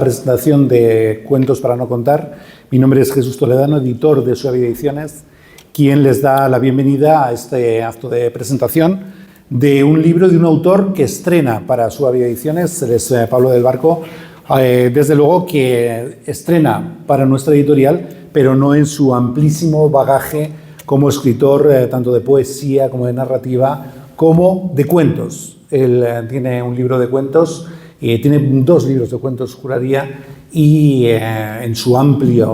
Presentación de Cuentos para no contar. Mi nombre es Jesús Toledano, editor de Suabia Ediciones, quien les da la bienvenida a este acto de presentación de un libro de un autor que estrena para Suabia Ediciones, es Pablo del Barco. Desde luego que estrena para nuestra editorial, pero no en su amplísimo bagaje como escritor, tanto de poesía como de narrativa, como de cuentos. Él tiene un libro de cuentos, tiene 2 libros de cuentos, juraría, y en su amplia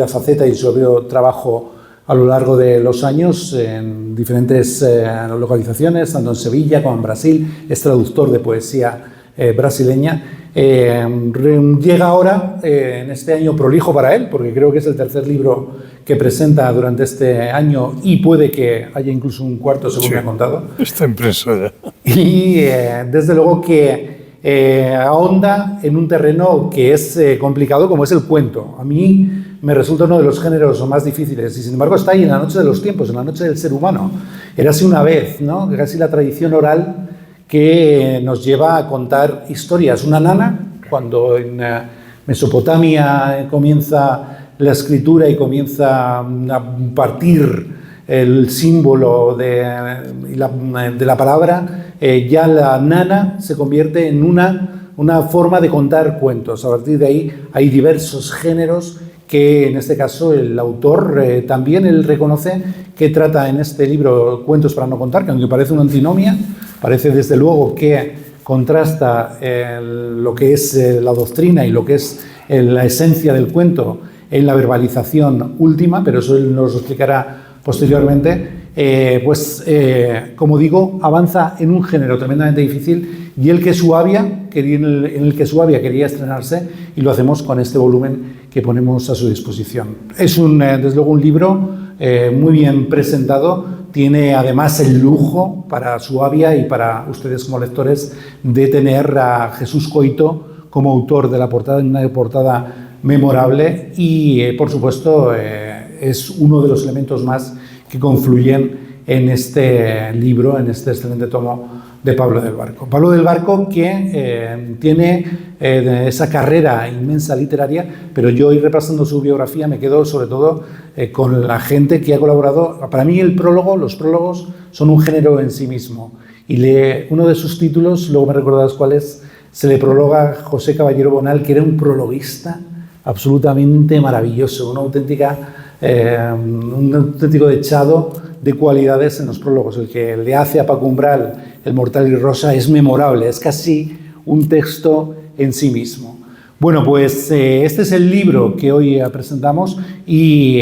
faceta y su amplio trabajo a lo largo de los años en diferentes localizaciones, tanto en Sevilla como en Brasil, es traductor de poesía brasileña. Llega ahora, en este año prolijo para él, porque creo que es el 3er libro que presenta durante este año y puede que haya incluso un 4º, según me ha contado. Está impreso ya. Y desde luego que ahonda en un terreno que es complicado, como es el cuento. A mí me resulta uno de los géneros más difíciles y sin embargo está ahí en la noche de los tiempos, en la noche del ser humano. Érase una vez, ¿no? Casi la tradición oral que nos lleva a contar historias. Una nana, cuando en Mesopotamia comienza la escritura y comienza a partir el símbolo de la palabra, ya la nana se convierte en una forma de contar cuentos. A partir de ahí hay diversos géneros que en este caso el autor también él reconoce que trata en este libro Cuentos para no contar, que aunque parece una antinomia, parece desde luego que contrasta lo que es la doctrina y lo que es la esencia del cuento en la verbalización última, pero eso él nos lo explicará posteriormente. Como digo, avanza en un género tremendamente difícil y en el que Suabia quería estrenarse, y lo hacemos con este volumen que ponemos a su disposición. Es desde luego un libro muy bien presentado. Tiene además el lujo para Suabia y para ustedes como lectores de tener a Jesús Coito como autor de la portada, en una portada memorable, y por supuesto es uno de los elementos más que confluyen en este libro, en este excelente tomo de Pablo del Barco. Pablo del Barco que tiene esa carrera inmensa literaria, pero yo hoy repasando su biografía me quedo sobre todo con la gente que ha colaborado. Para mí los prólogos son un género en sí mismo, y uno de sus títulos, luego me recordarás cuál es, se le prologa a José Caballero Bonal, que era un prologuista absolutamente maravilloso, un auténtico dechado de cualidades en los prólogos. El que le hace a Paco Umbral El Mortal y Rosa es memorable, es casi un texto en sí mismo. Bueno, pues este es el libro que hoy presentamos y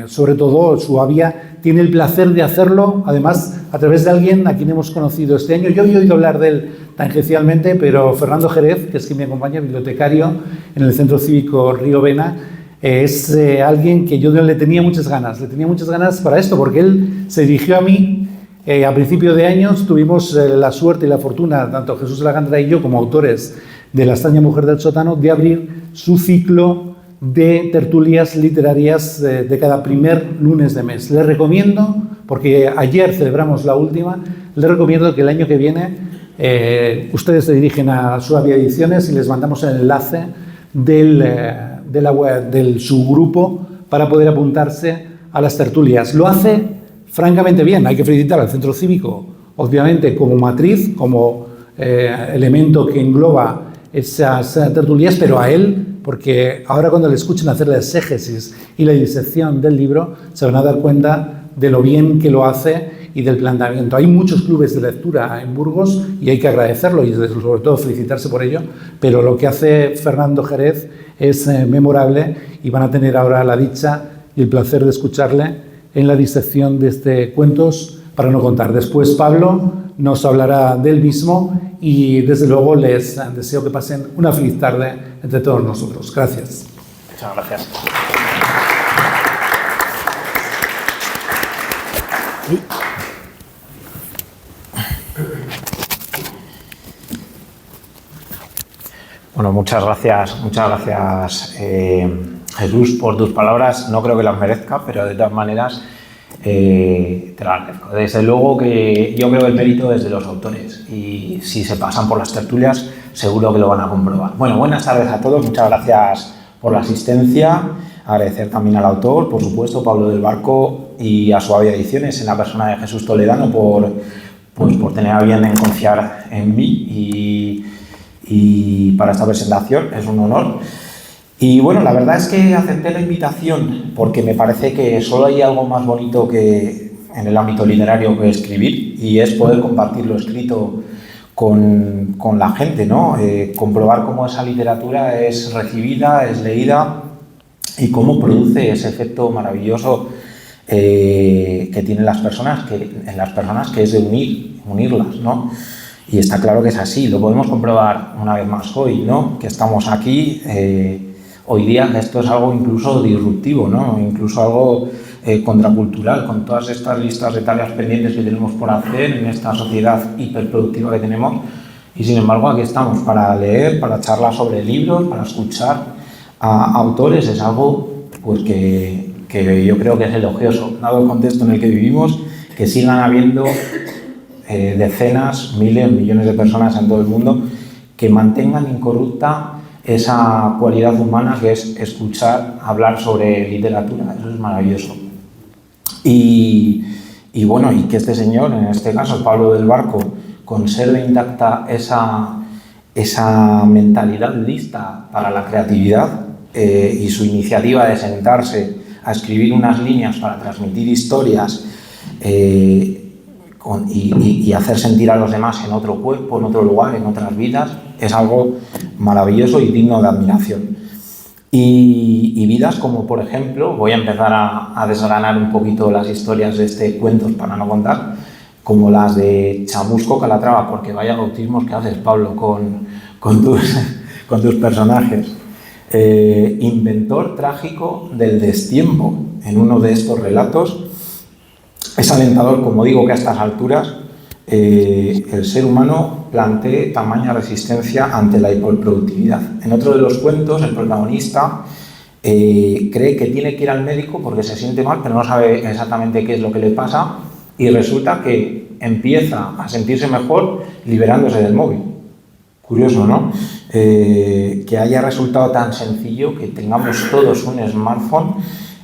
sobre todo Suabia tiene el placer de hacerlo, además a través de alguien a quien hemos conocido este año. Yo había oído hablar de él tangencialmente, pero Fernando Jerez, que es quien me acompaña, bibliotecario en el Centro Cívico Río Vena, es alguien que yo le tenía muchas ganas para esto, porque él se dirigió a mí a principio de años. Tuvimos la suerte y la fortuna, tanto Jesús Lagandra y yo como autores de La extraña mujer del sótano, de abrir su ciclo de tertulias literarias de cada primer lunes de mes. Les recomiendo, porque ayer celebramos la última, les recomiendo que el año que viene ustedes se dirigen a Suabia Ediciones y les mandamos el enlace de la web, del subgrupo, para poder apuntarse a las tertulias. Lo hace francamente bien. Hay que felicitar al Centro Cívico, obviamente, como matriz, como elemento que engloba esas tertulias, pero a él, porque ahora cuando le escuchen hacer la exégesis y la disección del libro, se van a dar cuenta de lo bien que lo hace y del planteamiento. Hay muchos clubes de lectura en Burgos y hay que agradecerlo y sobre todo felicitarse por ello, pero lo que hace Fernando Jerez es memorable, y van a tener ahora la dicha y el placer de escucharle en la disección de este Cuentos para no contar. Después Pablo nos hablará del mismo y desde luego les deseo que pasen una feliz tarde entre todos nosotros. Gracias. Muchas gracias. Bueno, muchas gracias Jesús por tus palabras. No creo que las merezca, pero de todas maneras te lo agradezco. Desde luego que yo creo que el mérito es de los autores, y si se pasan por las tertulias seguro que lo van a comprobar. Bueno, buenas tardes a todos, muchas gracias por la asistencia. Agradecer también al autor, por supuesto, Pablo del Barco, y a Suavia Ediciones, en la persona de Jesús Toledano, por tener a bien en confiar en mí y para esta presentación. Es un honor. Y bueno, la verdad es que acepté la invitación porque me parece que solo hay algo más bonito que en el ámbito literario que escribir, y es poder compartir lo escrito con la gente, ¿no? Comprobar cómo esa literatura es recibida, es leída, y cómo produce ese efecto maravilloso que tienen las personas, que es de unirlas, ¿no? Y está claro que es así, lo podemos comprobar una vez más hoy, ¿no? Que estamos aquí, hoy día esto es algo incluso disruptivo, ¿no? Incluso algo contracultural, con todas estas listas de tareas pendientes que tenemos por hacer en esta sociedad hiperproductiva que tenemos, y sin embargo aquí estamos para leer, para charlar sobre libros, para escuchar a autores. Es algo pues que yo creo que es elogioso, dado el contexto en el que vivimos, que sigan habiendo decenas, miles, millones de personas en todo el mundo que mantengan incorrupta esa cualidad humana que es escuchar, hablar sobre literatura. Eso es maravilloso. Y bueno, y que este señor, en este caso Pablo del Barco, conserve intacta esa mentalidad lista para la creatividad, y su iniciativa de sentarse a escribir unas líneas para transmitir historias y hacer sentir a los demás en otro cuerpo, en otro lugar, en otras vidas, es algo maravilloso y digno de admiración. Y vidas como, por ejemplo, voy a empezar a desgranar un poquito las historias de este Cuentos para no contar, como las de Chamusco Calatrava, porque vaya bautismos que haces, Pablo, con tus personajes. Inventor trágico del destiempo. En uno de estos relatos es alentador, como digo, que a estas alturas el ser humano plantee tamaña resistencia ante la hiperproductividad. En otro de los cuentos, el protagonista cree que tiene que ir al médico porque se siente mal, pero no sabe exactamente qué es lo que le pasa, y resulta que empieza a sentirse mejor liberándose del móvil. Curioso, ¿no? Que haya resultado tan sencillo que tengamos todos un smartphone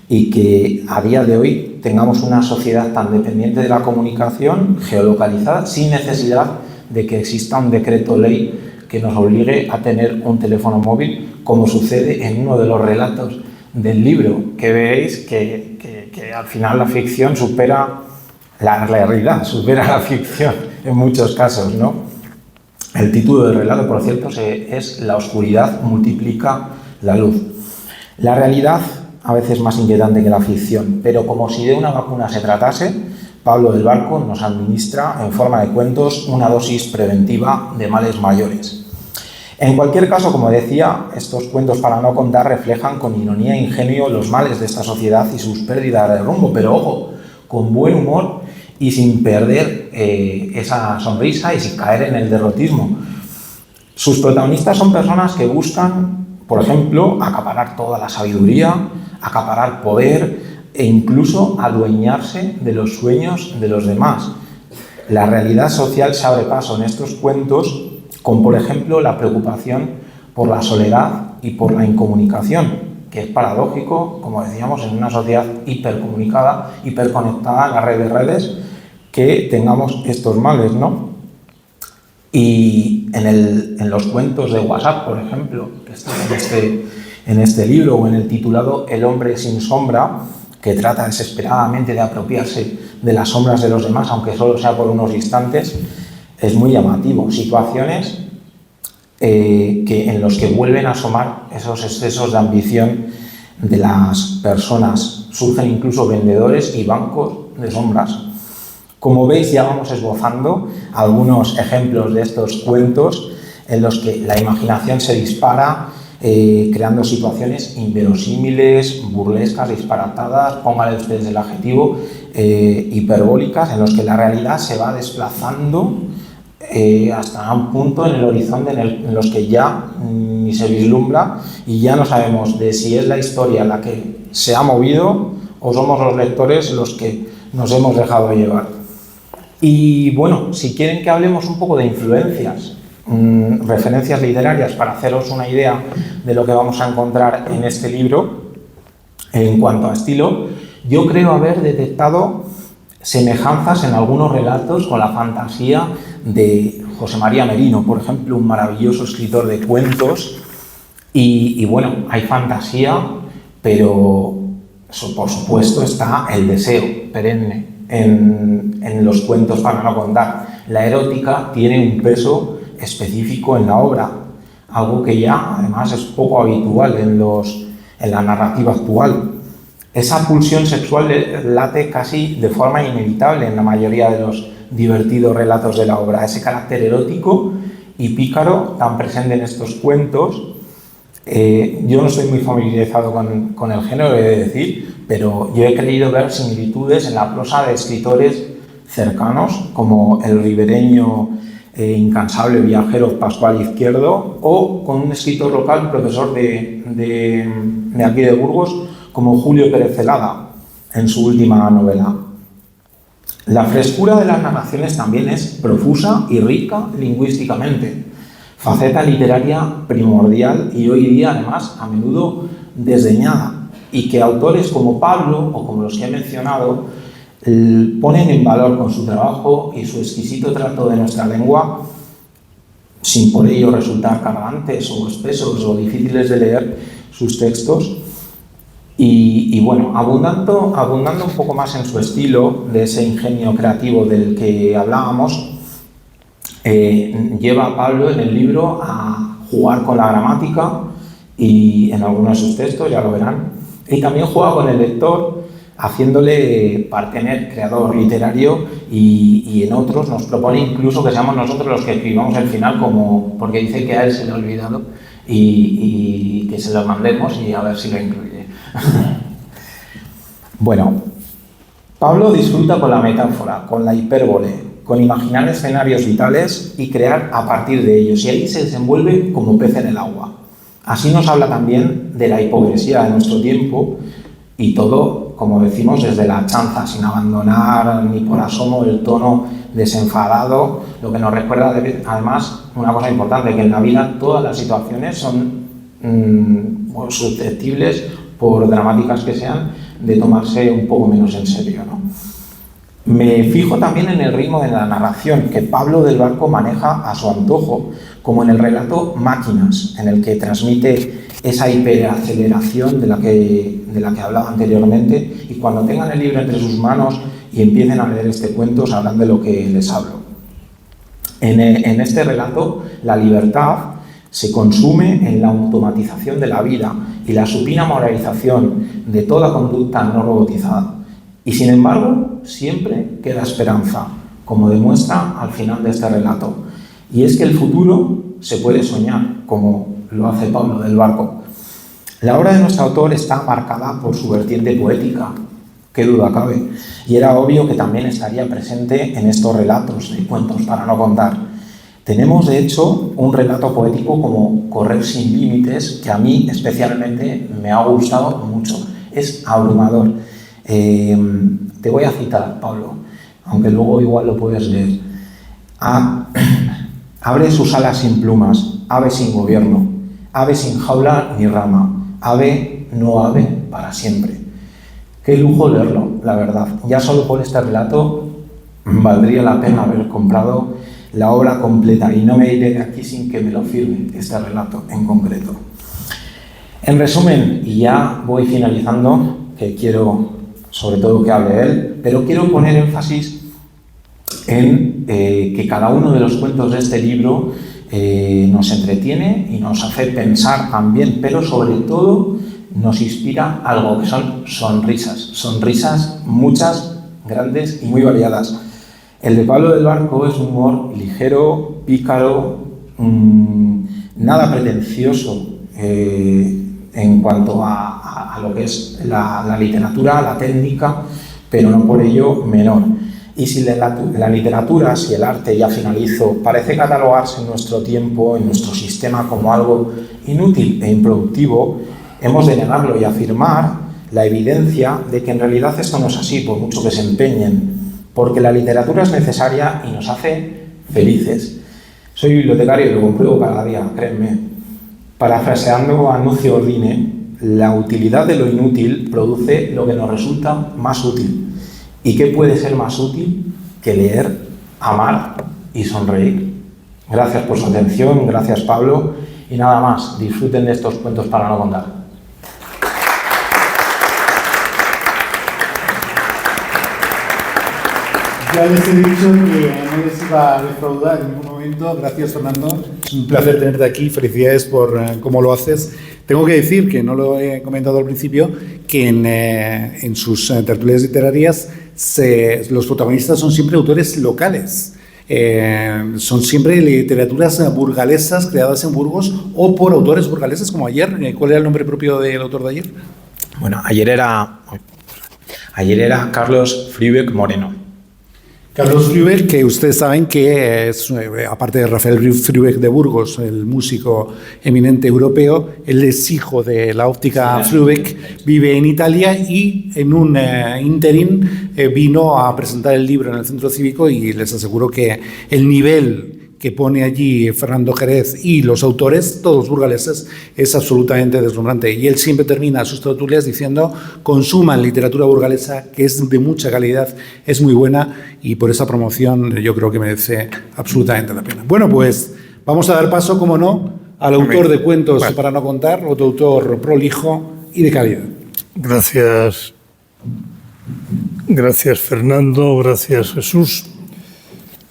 y que a día de hoy tengamos una sociedad tan dependiente de la comunicación, geolocalizada, sin necesidad de que exista un decreto ley que nos obligue a tener un teléfono móvil, como sucede en uno de los relatos del libro, que veréis que al final la ficción supera la realidad, supera la ficción en muchos casos, ¿no? El título del relato, por cierto, es La oscuridad multiplica la luz. La realidad a veces es más inquietante que la ficción, pero como si de una vacuna se tratase, Pablo del Barco nos administra en forma de cuentos una dosis preventiva de males mayores. En cualquier caso, como decía, estos cuentos para no contar reflejan con ironía e ingenio los males de esta sociedad y sus pérdidas de rumbo, pero ojo, con buen humor y sin perder esa sonrisa y sin caer en el derrotismo. Sus protagonistas son personas que buscan, por ejemplo, acaparar toda la sabiduría, acaparar poder e incluso adueñarse de los sueños de los demás. La realidad social se abre paso en estos cuentos con, por ejemplo, la preocupación por la soledad y por la incomunicación, que es paradójico, como decíamos, en una sociedad hipercomunicada, hiperconectada en la red de redes, que tengamos estos males, ¿no? Y en los cuentos de WhatsApp, por ejemplo, que están en este libro, o en el titulado El hombre sin sombra, que trata desesperadamente de apropiarse de las sombras de los demás, aunque solo sea por unos instantes, es muy llamativo. Situaciones en los que vuelven a asomar esos excesos de ambición de las personas. Surgen incluso vendedores y bancos de sombras. Como veis, ya vamos esbozando algunos ejemplos de estos cuentos en los que la imaginación se dispara, creando situaciones inverosímiles, burlescas, disparatadas, póngale ustedes el adjetivo, hiperbólicas, en los que la realidad se va desplazando hasta un punto en el horizonte en los que ya ni se vislumbra, y ya no sabemos de si es la historia la que se ha movido o somos los lectores los que nos hemos dejado llevar. Y bueno, si quieren que hablemos un poco de influencias referencias literarias para haceros una idea de lo que vamos a encontrar en este libro. En cuanto a estilo, yo creo haber detectado semejanzas en algunos relatos con la fantasía de José María Merino, por ejemplo, un maravilloso escritor de cuentos. Y bueno, hay fantasía, pero por supuesto está el deseo perenne en los cuentos para no contar. La erótica tiene un peso específico en la obra, algo que ya además es poco habitual en la narrativa actual. Esa pulsión sexual late casi de forma inevitable en la mayoría de los divertidos relatos de la obra. Ese carácter erótico y pícaro tan presente en estos cuentos. Yo no estoy muy familiarizado con el género, he de decir, pero yo he creído ver similitudes en la prosa de escritores cercanos, como el ribereño incansable viajero Pascual Izquierdo, o con un escritor local, profesor de aquí de Burgos, como Julio Pérez Celada, en su última novela. La frescura de las narraciones también es profusa y rica lingüísticamente, faceta literaria primordial y hoy día además a menudo desdeñada, y que autores como Pablo o como los que he mencionado ponen en valor con su trabajo y su exquisito trato de nuestra lengua, sin por ello resultar cargantes o espesos o difíciles de leer sus textos. Y bueno, abundando un poco más en su estilo, de ese ingenio creativo del que hablábamos, lleva a Pablo en el libro a jugar con la gramática y en algunos de sus textos, ya lo verán, y también juega con el lector, haciéndole partener creador literario, y en otros nos propone incluso que seamos nosotros los que escribamos el final, porque dice que a él se le ha olvidado y que se lo mandemos y a ver si lo incluye. Bueno, Pablo disfruta con la metáfora, con la hipérbole, con imaginar escenarios vitales y crear a partir de ellos, y ahí se desenvuelve como pez en el agua. Así nos habla también de la hipocresía de nuestro tiempo, y todo, como decimos, desde la chanza, sin abandonar ni por asomo el tono desenfadado, lo que nos recuerda además una cosa importante, que en la vida todas las situaciones son susceptibles, por dramáticas que sean, de tomarse un poco menos en serio, ¿no? Me fijo también en el ritmo de la narración, que Pablo del Barco maneja a su antojo, como en el relato Máquinas, en el que transmite esa hiperaceleración de la que hablaba anteriormente, y cuando tengan el libro entre sus manos y empiecen a leer este cuento, sabrán de lo que les hablo. En este relato, la libertad se consume en la automatización de la vida y la supina moralización de toda conducta no robotizada. Y sin embargo, siempre queda esperanza, como demuestra al final de este relato. Y es que el futuro se puede soñar, como lo hace Pablo del Barco. La obra de nuestro autor está marcada por su vertiente poética, qué duda cabe, y era obvio que también estaría presente en estos relatos de cuentos para no contar. Tenemos, de hecho, un relato poético como Correr sin límites, que a mí especialmente me ha gustado mucho. Es abrumador. Te voy a citar, Pablo, aunque luego igual lo puedes leer. Abre sus alas sin plumas, ave sin gobierno, ave sin jaula ni rama, ave no ave para siempre. Qué lujo leerlo, la verdad. Ya solo por este relato valdría la pena haber comprado la obra completa, y no me iré de aquí sin que me lo firme este relato en concreto. En resumen, y ya voy finalizando, que quiero sobre todo que hable él, pero quiero poner énfasis en que cada uno de los cuentos de este libro nos entretiene y nos hace pensar también, pero sobre todo nos inspira algo, que son sonrisas muchas, grandes y muy variadas. El de Pablo del Barco es un humor ligero, pícaro, nada pretencioso en cuanto a lo que es la literatura, la técnica, pero no por ello menor. Y si la literatura, si el arte, ya finalizo, parece catalogarse en nuestro tiempo, en nuestro sistema, como algo inútil e improductivo, hemos de negarlo y afirmar la evidencia de que en realidad esto no es así, por mucho que se empeñen, porque la literatura es necesaria y nos hace felices. Soy bibliotecario y lo compruebo cada día, créanme. Parafraseando a Nucio Ordine, la utilidad de lo inútil produce lo que nos resulta más útil. ¿Y qué puede ser más útil que leer, amar y sonreír? Gracias por su atención, gracias Pablo, y nada más, disfruten de estos cuentos para no contar. Ya les he dicho que no les iba a defraudar en ningún momento. Gracias, Fernando. Es un placer tenerte aquí. Felicidades por cómo lo haces. Tengo que decir, que no lo he comentado al principio, que en sus tertulias literarias los protagonistas son siempre autores locales. Son siempre literaturas burgalesas creadas en Burgos o por autores burgaleses como ayer. ¿Cuál era el nombre propio del autor de ayer? Bueno, ayer era Carlos Fribeck Moreno. Carlos Fribeck, que ustedes saben que es, aparte de Rafael Fribeck de Burgos, el músico eminente europeo, él es hijo de la óptica Fribeck, vive en Italia y en un interín vino a presentar el libro en el Centro Cívico, y les aseguro que el nivel que pone allí Fernando Jerez y los autores, todos burgaleses, es absolutamente deslumbrante. Y él siempre termina sus tertulias diciendo: consuman literatura burgalesa, que es de mucha calidad, es muy buena, y por esa promoción yo creo que merece absolutamente la pena. Bueno, pues vamos a dar paso, como no, al autor de cuentos para no contar, otro autor prolijo y de calidad. Gracias. Gracias, Fernando. Gracias, Jesús.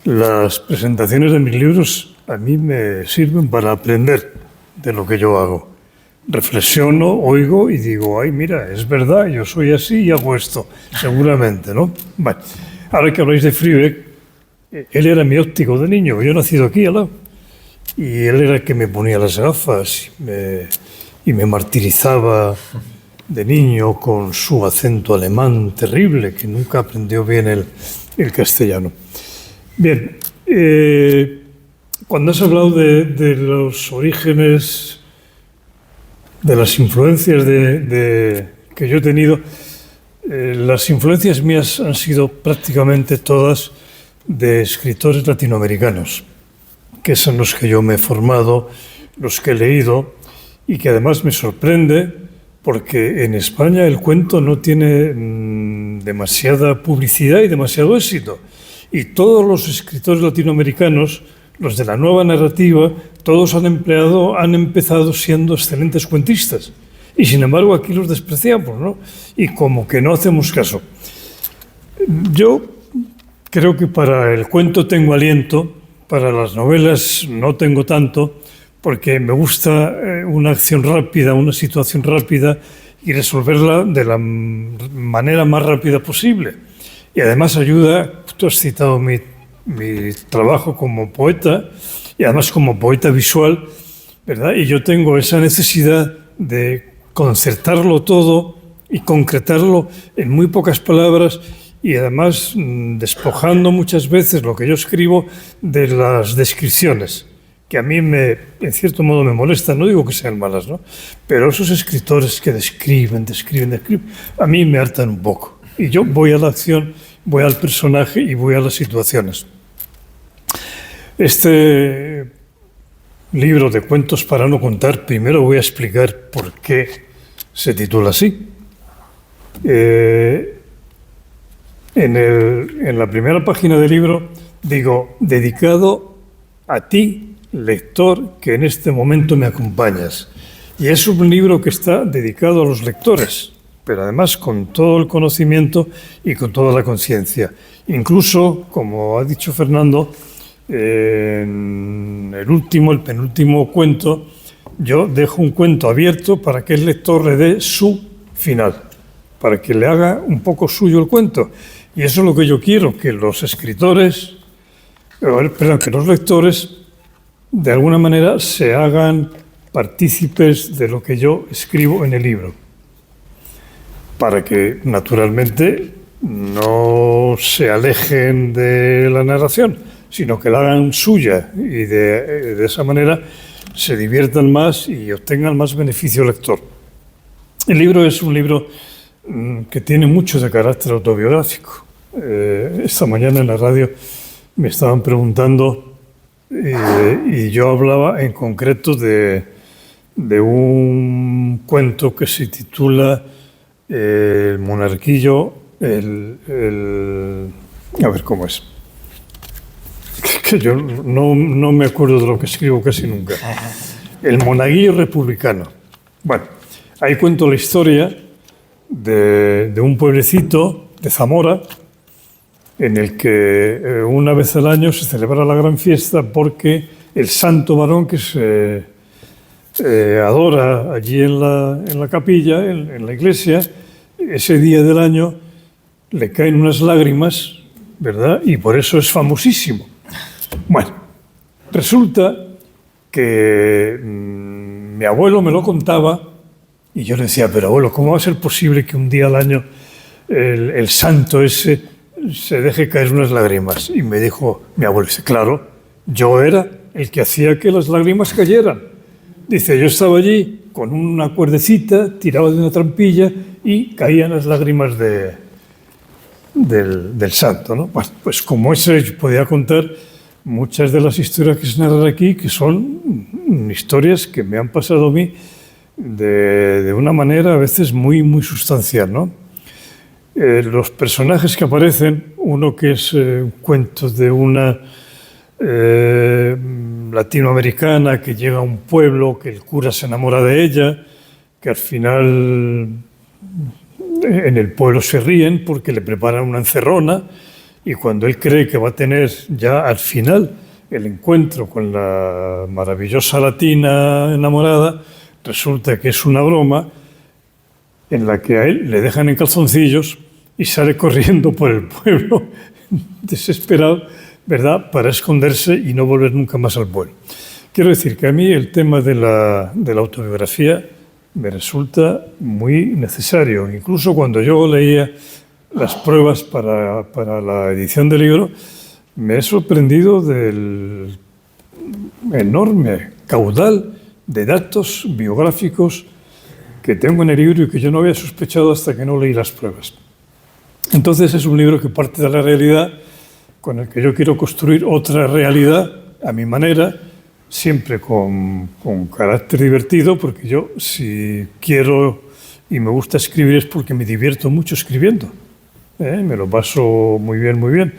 Las presentaciones de mis libros a mí me sirven para aprender de lo que yo hago. Reflexiono, oigo y digo: ay, mira, es verdad, yo soy así y hago esto, seguramente, ¿no? Bueno, ahora que habláis de Fribeck, él era mi óptico de niño, yo he nacido aquí al lado, y él era el que me ponía las gafas y me martirizaba de niño con su acento alemán terrible, que nunca aprendió bien el castellano. Bien, cuando has hablado de los orígenes, de las influencias que yo he tenido, las influencias mías han sido prácticamente todas de escritores latinoamericanos, que son los que yo me he formado, los que he leído, y que además me sorprende porque en España el cuento no tiene demasiada publicidad y demasiado éxito. Y todos los escritores latinoamericanos, los de la nueva narrativa, todos han empezado siendo excelentes cuentistas. Y sin embargo aquí los despreciamos, ¿no? Y como que no hacemos caso. Yo creo que para el cuento tengo aliento, para las novelas no tengo tanto, porque me gusta una acción rápida, una situación rápida, y resolverla de la manera más rápida posible. Y además ayuda, tú has citado mi trabajo como poeta, y además como poeta visual, ¿verdad? Y yo tengo esa necesidad de concertarlo todo y concretarlo en muy pocas palabras, y además despojando muchas veces lo que yo escribo de las descripciones, que a mí en cierto modo me molestan, no digo que sean malas, ¿no? Pero esos escritores que describen, a mí me hartan un poco. Y yo voy a la acción, voy al personaje y voy a las situaciones. Este libro de cuentos para no contar, primero voy a explicar por qué se titula así. En la primera página del libro digo: dedicado a ti, lector, que en este momento me acompañas. Y es un libro que está dedicado a los lectores, pero además con todo el conocimiento y con toda la conciencia. Incluso, como ha dicho Fernando, en el penúltimo cuento, yo dejo un cuento abierto para que el lector le dé su final, para que le haga un poco suyo el cuento. Y eso es lo que yo quiero, que los escritores, que los lectores, de alguna manera se hagan partícipes de lo que yo escribo en el libro, para que naturalmente no se alejen de la narración, sino que la hagan suya, y de esa manera se diviertan más y obtengan más beneficio lector. El libro es un libro que tiene mucho de carácter autobiográfico. Esta mañana en la radio me estaban preguntando y yo hablaba en concreto de un cuento que se titula El monarquillo, a ver cómo es. Que yo no me acuerdo de lo que escribo casi nunca. El monaguillo republicano. Bueno, ahí cuento la historia de un pueblecito de Zamora en el que una vez al año se celebra la gran fiesta porque el santo varón que se adora allí en la capilla, en la iglesia, ese día del año le caen unas lágrimas, ¿verdad? Y por eso es famosísimo. Bueno, resulta que mi abuelo me lo contaba y yo le decía, pero abuelo, ¿cómo va a ser posible que un día al año el santo ese se deje caer unas lágrimas? Y me dijo mi abuelo, dice, claro, yo era el que hacía que las lágrimas cayeran. Dice, yo estaba allí con una cuerdecita, tiraba de una trampilla y caían las lágrimas del santo, ¿no? Bueno, pues como ese yo podía contar muchas de las historias que se narran aquí, que son historias que me han pasado a mí de una manera a veces muy, muy sustancial, ¿no? Los personajes que aparecen, uno que es un cuento de una latinoamericana que llega a un pueblo, que el cura se enamora de ella, que al final en el pueblo se ríen porque le preparan una encerrona y cuando él cree que va a tener ya al final el encuentro con la maravillosa latina enamorada, resulta que es una broma en la que a él le dejan en calzoncillos y sale corriendo por el pueblo desesperado, ¿verdad?, para esconderse y no volver nunca más al pueblo. Quiero decir que a mí el tema de la autobiografía me resulta muy necesario. Incluso cuando yo leía las pruebas para la edición del libro, me he sorprendido del enorme caudal de datos biográficos que tengo en el libro y que yo no había sospechado hasta que no leí las pruebas. Entonces es un libro que parte de la realidad, con el que yo quiero construir otra realidad a mi manera, siempre con carácter divertido, porque yo si quiero y me gusta escribir es porque me divierto mucho escribiendo. Me lo paso muy bien, muy bien.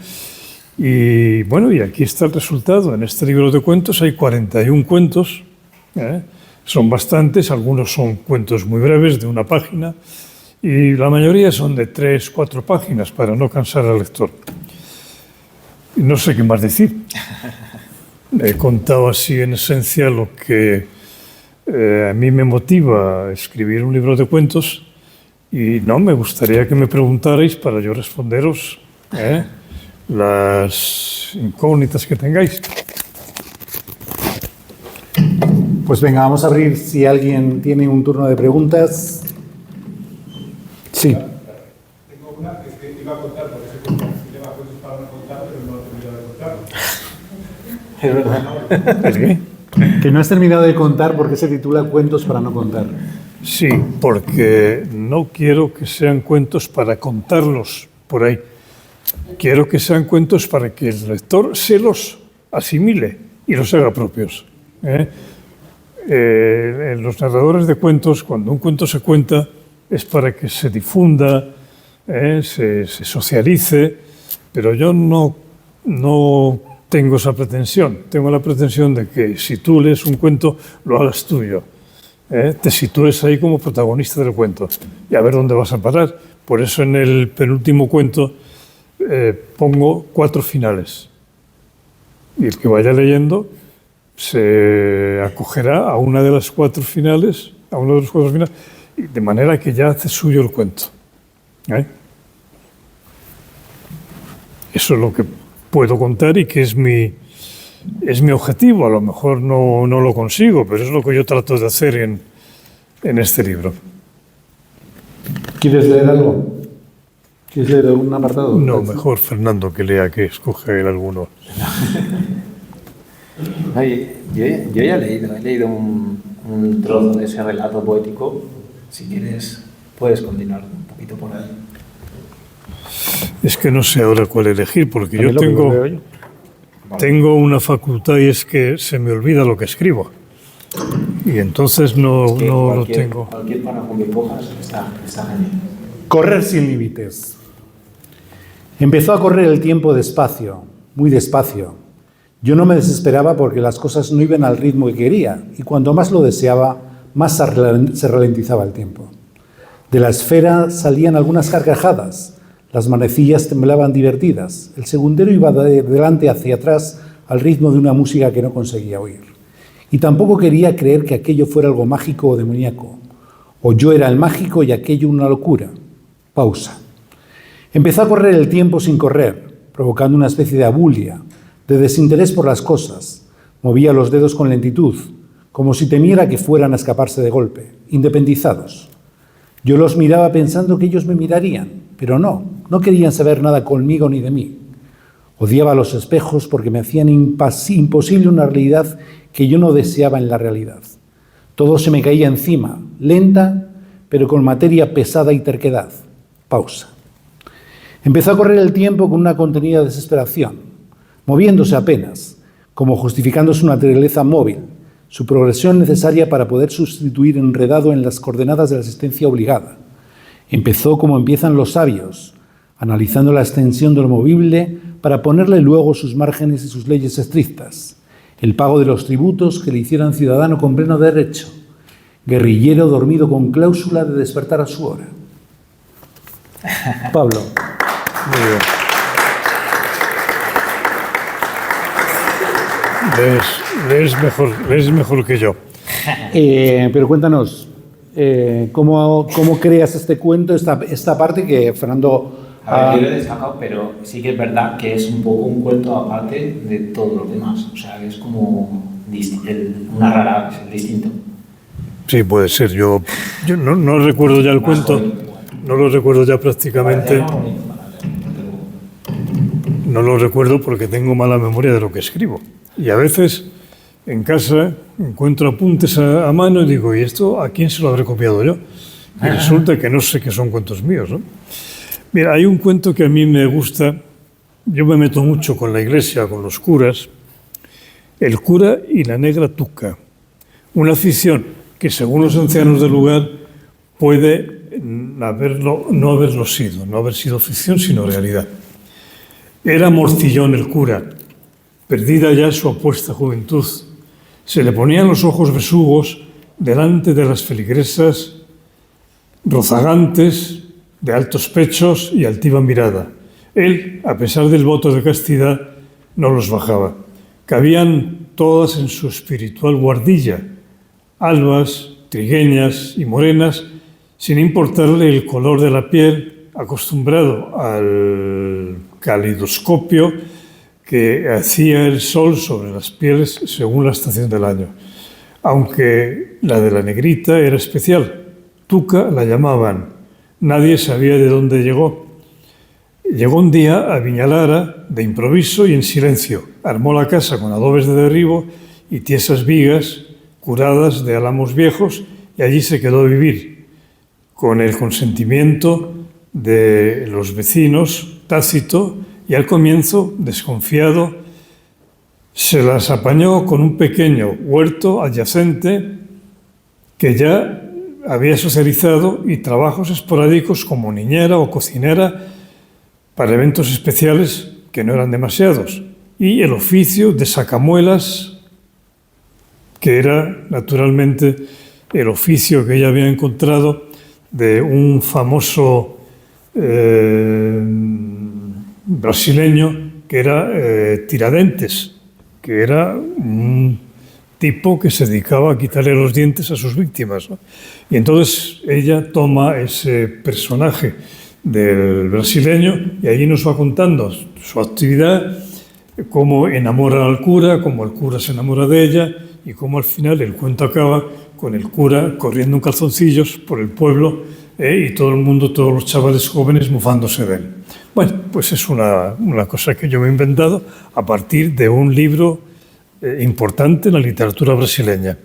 Y bueno, y aquí está el resultado. En este libro de cuentos hay 41 cuentos. Son bastantes, algunos son cuentos muy breves, de una página, y la mayoría son de 3, 4 páginas, para no cansar al lector. No sé qué más decir. He contado así en esencia lo que a mí me motiva a escribir un libro de cuentos y no, me gustaría que me preguntarais para yo responderos las incógnitas que tengáis. Pues venga, vamos a abrir si alguien tiene un turno de preguntas. Sí. Tengo una que iba a contar por ese tema cuentos para no contar, pero no he terminado de contar. Es verdad. ¿Es qué? Que no has terminado de contar porque se titula Cuentos para no contar. Sí, porque no quiero que sean cuentos para contarlos por ahí. Quiero que sean cuentos para que el lector se los asimile y los haga propios. Los narradores de cuentos, cuando un cuento se cuenta, es para que se difunda, se socialice, pero yo no tengo esa pretensión. Tengo la pretensión de que si tú lees un cuento, lo hagas tuyo. Te sitúes ahí como protagonista del cuento y a ver dónde vas a parar. Por eso en el penúltimo cuento pongo 4 finales. Y el que vaya leyendo se acogerá a una de las 4 finales, a uno de los 4 finales, de manera que ya hace suyo el cuento. Eso es lo que puedo contar y que es mi objetivo. A lo mejor no lo consigo, pero es lo que yo trato de hacer en este libro. ¿Quieres leer algo? ¿Quieres leer algún apartado? No, mejor Fernando que lea, que escoge él alguno. Oye, yo ya he leído un trozo de ese relato poético. Si quieres, puedes continuar un poquito por ahí. Es que no sé ahora cuál elegir, porque yo Lo tengo... leo yo. tengo una facultad y es que se me olvida lo que escribo. Y entonces no lo tengo. Cualquier párrafo que cojas está genial. Correr sin límites. Empezó a correr el tiempo despacio, muy despacio. Yo no me desesperaba porque las cosas no iban al ritmo que quería, y cuando más lo deseaba, más se ralentizaba el tiempo. De la esfera salían algunas carcajadas, las manecillas temblaban divertidas, el segundero iba de delante hacia atrás al ritmo de una música que no conseguía oír. Y tampoco quería creer que aquello fuera algo mágico o demoníaco, o yo era el mágico y aquello una locura. Pausa. Empezó a correr el tiempo sin correr, provocando una especie de abulia, de desinterés por las cosas. Movía los dedos con lentitud, como si temiera que fueran a escaparse de golpe, independizados. Yo los miraba pensando que ellos me mirarían, pero no querían saber nada conmigo ni de mí. Odiaba los espejos porque me hacían imposible una realidad que yo no deseaba en la realidad. Todo se me caía encima, lenta, pero con materia pesada y terquedad. Pausa. Empezó a correr el tiempo con una contenida desesperación, moviéndose apenas, como justificando su naturaleza móvil, su progresión necesaria para poder sustituir enredado en las coordenadas de la existencia obligada. Empezó como empiezan los sabios, analizando la extensión de lo movible para ponerle luego sus márgenes y sus leyes estrictas, el pago de los tributos que le hicieran ciudadano con pleno derecho, guerrillero dormido con cláusula de despertar a su hora. Pablo. Muy bien. Lees mejor que yo. Pero cuéntanos, ¿cómo creas este cuento, esta parte que Fernando... A ver, yo lo he destacado, pero sí que es verdad que es un poco un cuento aparte de todos los demás. O sea, es como una rara aves, distinto. Sí, puede ser. Yo no recuerdo ya el cuento. No lo recuerdo ya prácticamente. No lo recuerdo porque tengo mala memoria de lo que escribo. Y a veces en casa encuentro apuntes a mano y digo, ¿y esto a quién se lo habré copiado yo? Y resulta que no sé que son cuentos míos, ¿no? Mira, hay un cuento que a mí me gusta. Yo me meto mucho con la iglesia, con los curas. El cura y la negra tuca. Una afición que, según los ancianos del lugar, puede no haber sido ficción, sino realidad. Era morcillón el cura, perdida ya su apuesta juventud. Se le ponían los ojos besugos delante de las feligresas rozagantes, de altos pechos y altiva mirada. Él, a pesar del voto de castidad, no los bajaba. Cabían todas en su espiritual guardilla, albas, trigueñas y morenas, sin importarle el color de la piel, acostumbrado al calidoscopio que hacía el sol sobre las pieles según la estación del año. Aunque la de la negrita era especial, tuca la llamaban. Nadie sabía de dónde llegó. Llegó un día a Viñalara de improviso y en silencio. Armó la casa con adobes de derribo y tiesas vigas curadas de álamos viejos y allí se quedó a vivir, con el consentimiento de los vecinos, tácito, y al comienzo, desconfiado, se las apañó con un pequeño huerto adyacente que ya había socializado y trabajos esporádicos como niñera o cocinera para eventos especiales que no eran demasiados, y el oficio de sacamuelas, que era naturalmente el oficio que ella había encontrado de un famoso brasileño que era Tiradentes, que era un tipo que se dedicaba a quitarle los dientes a sus víctimas, ¿no? Y entonces ella toma ese personaje del brasileño y allí nos va contando su actividad, cómo enamora al cura, cómo el cura se enamora de ella y cómo al final el cuento acaba con el cura corriendo en calzoncillos por el pueblo y todo el mundo, todos los chavales jóvenes mofándose de él. Bueno, pues es una cosa que yo me he inventado a partir de un libro importante en la literatura brasileña,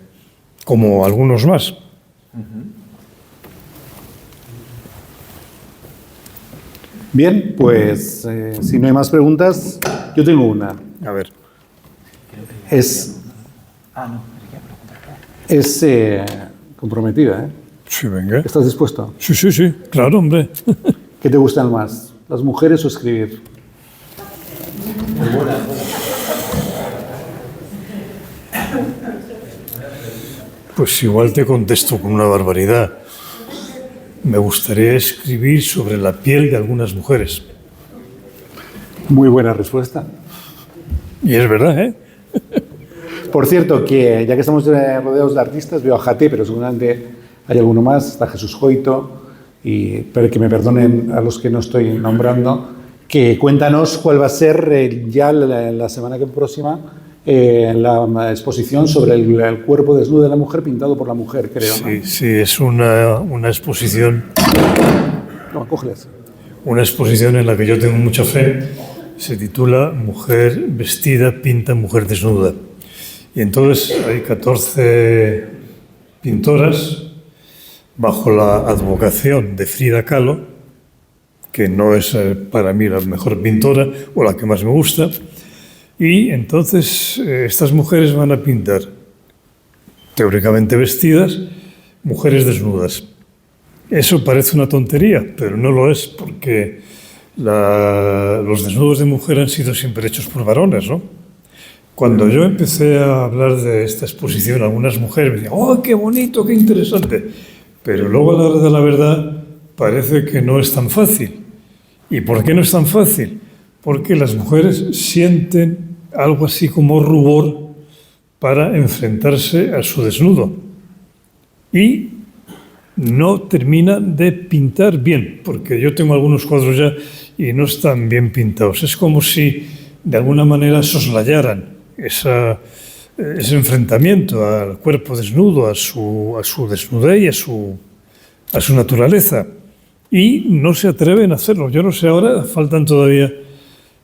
como algunos más. Bien, pues si no hay más preguntas, yo tengo una. A ver. Es no. comprometida, ¿eh? Sí, venga. ¿Estás dispuesto? Sí, claro, hombre. ¿Qué te gustan más, las mujeres o escribir? Pues igual te contesto con una barbaridad. Me gustaría escribir sobre la piel de algunas mujeres. Muy buena respuesta. Y es verdad, ¿eh? Por cierto, que ya que estamos rodeados de artistas, veo a Jate, pero seguramente hay alguno más, está Jesús Joito, pero que me perdonen a los que no estoy nombrando, que cuéntanos cuál va a ser ya la semana próxima la exposición sobre el cuerpo desnudo de la mujer pintado por la mujer, creo. Sí, es una exposición. No, cógelas. Una exposición en la que yo tengo mucha fe. Se titula Mujer vestida pinta mujer desnuda. Y entonces hay 14 pintoras bajo la advocación de Frida Kahlo, que no es para mí la mejor pintora o la que más me gusta. Y entonces estas mujeres van a pintar, teóricamente vestidas, mujeres desnudas. Eso parece una tontería, pero no lo es, porque los desnudos de mujer han sido siempre hechos por varones, ¿no? Cuando yo empecé a hablar de esta exposición, algunas mujeres me decían, ¡oh, qué bonito, qué interesante! Pero luego a la hora de la verdad parece que no es tan fácil. ¿Y por qué no es tan fácil? Porque las mujeres sienten algo así como rubor para enfrentarse a su desnudo. Y no terminan de pintar bien, porque yo tengo algunos cuadros ya y no están bien pintados. Es como si de alguna manera soslayaran ese enfrentamiento al cuerpo desnudo, a su desnudez y a su naturaleza. Y no se atreven a hacerlo. Yo no sé, ahora faltan todavía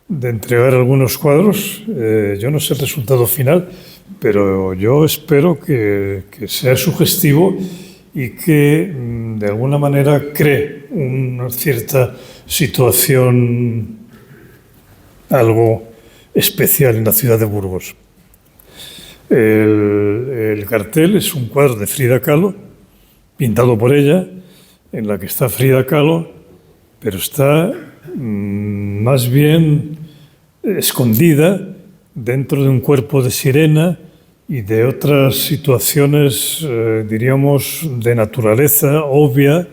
de entregar algunos cuadros. Yo no sé el resultado final, pero yo espero que sea sugestivo y que de alguna manera cree una cierta situación algo especial en la ciudad de Burgos. El cartel es un cuadro de Frida Kahlo, pintado por ella, en la que está Frida Kahlo, pero está más bien escondida dentro de un cuerpo de sirena y de otras situaciones, diríamos, de naturaleza obvia,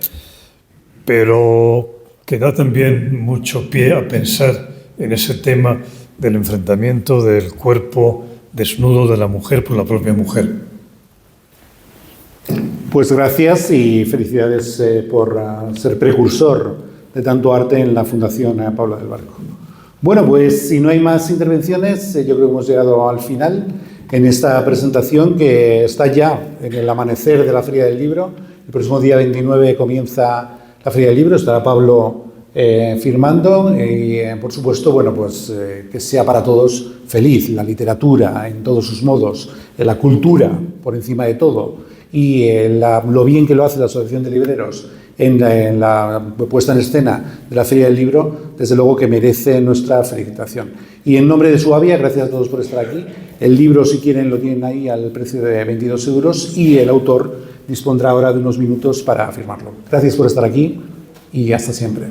pero que da también mucho pie a pensar en ese tema del enfrentamiento del cuerpo desnudo de la mujer por la propia mujer. Pues gracias y felicidades por ser precursor de tanto arte en la Fundación Paula del Barco. Bueno, pues si no hay más intervenciones, yo creo que hemos llegado al final en esta presentación que está ya en el amanecer de la Feria del Libro. El próximo día 29 comienza la Feria del Libro, estará Pablo firmando y, por supuesto, bueno, pues que sea para todos feliz la literatura en todos sus modos, la cultura por encima de todo y lo bien que lo hace la Asociación de Libreros en la puesta en escena de la Feria del Libro, desde luego que merece nuestra felicitación. Y en nombre de Suabia, gracias a todos por estar aquí. El libro, si quieren, lo tienen ahí al precio de 22 euros y el autor dispondrá ahora de unos minutos para firmarlo. Gracias por estar aquí y hasta siempre.